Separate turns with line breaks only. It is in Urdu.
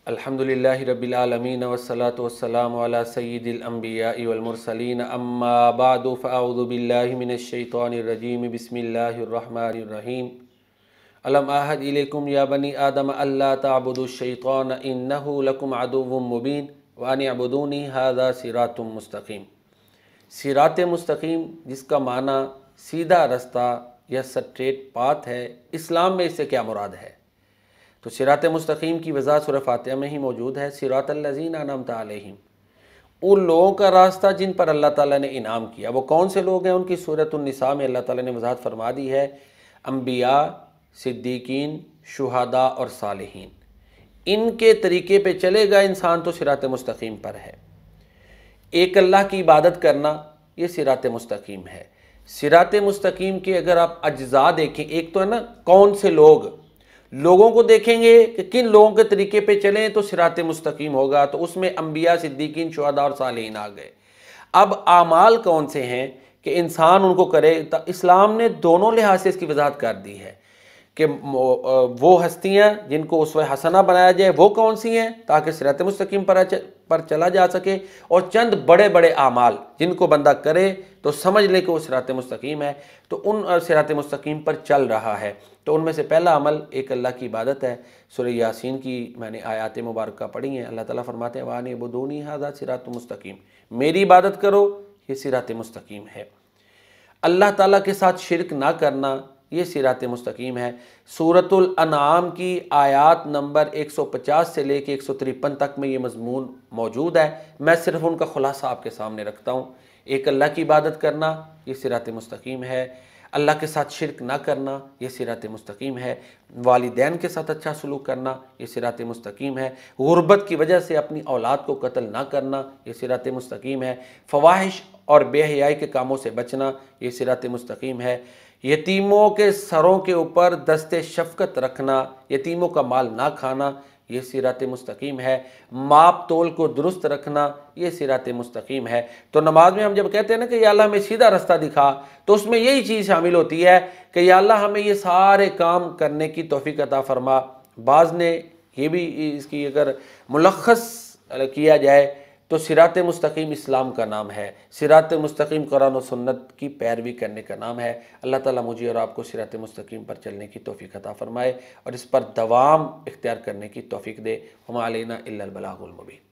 الحمدللہ رب العالمین والصلاة والسلام علی سید الانبیاء والمرسلین اما بعد فاعوذ باللہ من الشیطان الرجیم بسم اللہ الرحمن الرحیم الم اعہد الیکم یا بنی آدم اللہ تعبدوا الشیطان انہ لکم عدو مبین وان اعبدونی ھذا صراط مستقیم۔ صراط مستقیم جس کا معنی سیدھا رستہ یا سٹریٹ پاتھ ہے، اسلام میں اس سے کیا مراد ہے؟ تو صراط مستقیم کی وضاحت سورہ فاتحہ میں ہی موجود ہے۔ صراط الذین انعمت علیہم، ان لوگوں کا راستہ جن پر اللہ تعالیٰ نے انعام کیا۔ وہ کون سے لوگ ہیں؟ ان کی سورۃ النساء میں اللہ تعالیٰ نے وضاحت فرما دی ہے، انبیاء، صدیقین، شہداء اور صالحین۔ ان کے طریقے پہ چلے گا انسان تو صراط مستقیم پر ہے۔ ایک اللہ کی عبادت کرنا یہ صراط مستقیم ہے۔ صراط مستقیم کے اگر آپ اجزاء دیکھیں، ایک تو ہے نا کون سے لوگوں کو دیکھیں گے کہ کن لوگوں کے طریقے پہ چلیں تو صراط مستقیم ہوگا، تو اس میں انبیاء، صدیقین، شہداء اور صالحین آ گئے۔ اب اعمال کون سے ہیں کہ انسان ان کو کرے؟ اسلام نے دونوں لحاظ سے اس کی وضاحت کر دی ہے کہ وہ ہستیاں جن کو اسوہ حسنہ بنایا جائے وہ کون سی ہیں تاکہ صراط مستقیم پر چلا جا سکے، اور چند بڑے بڑے اعمال جن کو بندہ کرے تو سمجھ لے کہ وہ صراط مستقیم ہے، تو ان صراط مستقیم پر چل رہا ہے۔ تو ان میں سے پہلا عمل ایک اللہ کی عبادت ہے۔ سورہ یاسین کی میں نے آیات مبارکہ پڑھی ہیں، اللہ تعالیٰ فرماتے ہیں وَأَنِ اعْبُدُونِی ھَذَا صِرَاطٌ مُسْتَقِیمٌ، میری عبادت کرو، یہ صراط مستقیم ہے۔ اللہ تعالیٰ کے ساتھ شرک نہ کرنا یہ صراط مستقیم ہے۔ سورۃ الانعام کی آیات نمبر 150 سے لے کے 153 تک میں یہ مضمون موجود ہے، میں صرف ان کا خلاصہ آپ کے سامنے رکھتا ہوں۔ ایک اللہ کی عبادت کرنا یہ صراط مستقیم ہے، اللہ کے ساتھ شرک نہ کرنا یہ صراط مستقیم ہے، والدین کے ساتھ اچھا سلوک کرنا یہ صراط مستقیم ہے، غربت کی وجہ سے اپنی اولاد کو قتل نہ کرنا یہ صراط مستقیم ہے، فواحش اور بے حیائی کے کاموں سے بچنا یہ صراط مستقیم ہے، یتیموں کے سروں کے اوپر دست شفقت رکھنا، یتیموں کا مال نہ کھانا یہ صراط مستقیم ہے، ماپ تول کو درست رکھنا یہ صراط مستقیم ہے۔ تو نماز میں ہم جب کہتے ہیں نا کہ یا اللہ ہمیں سیدھا رستہ دکھا، تو اس میں یہی چیز شامل ہوتی ہے کہ یا اللہ ہمیں یہ سارے کام کرنے کی توفیق عطا فرما۔ بعض نے یہ بھی اس کی اگر ملخص کیا جائے تو صراط مستقیم اسلام کا نام ہے، صراط مستقیم قرآن و سنت کی پیروی کرنے کا نام ہے۔ اللہ تعالیٰ مجھے اور آپ کو صراط مستقیم پر چلنے کی توفیق عطا فرمائے اور اس پر دوام اختیار کرنے کی توفیق دے۔ وما علینا الا البلاغ المبین۔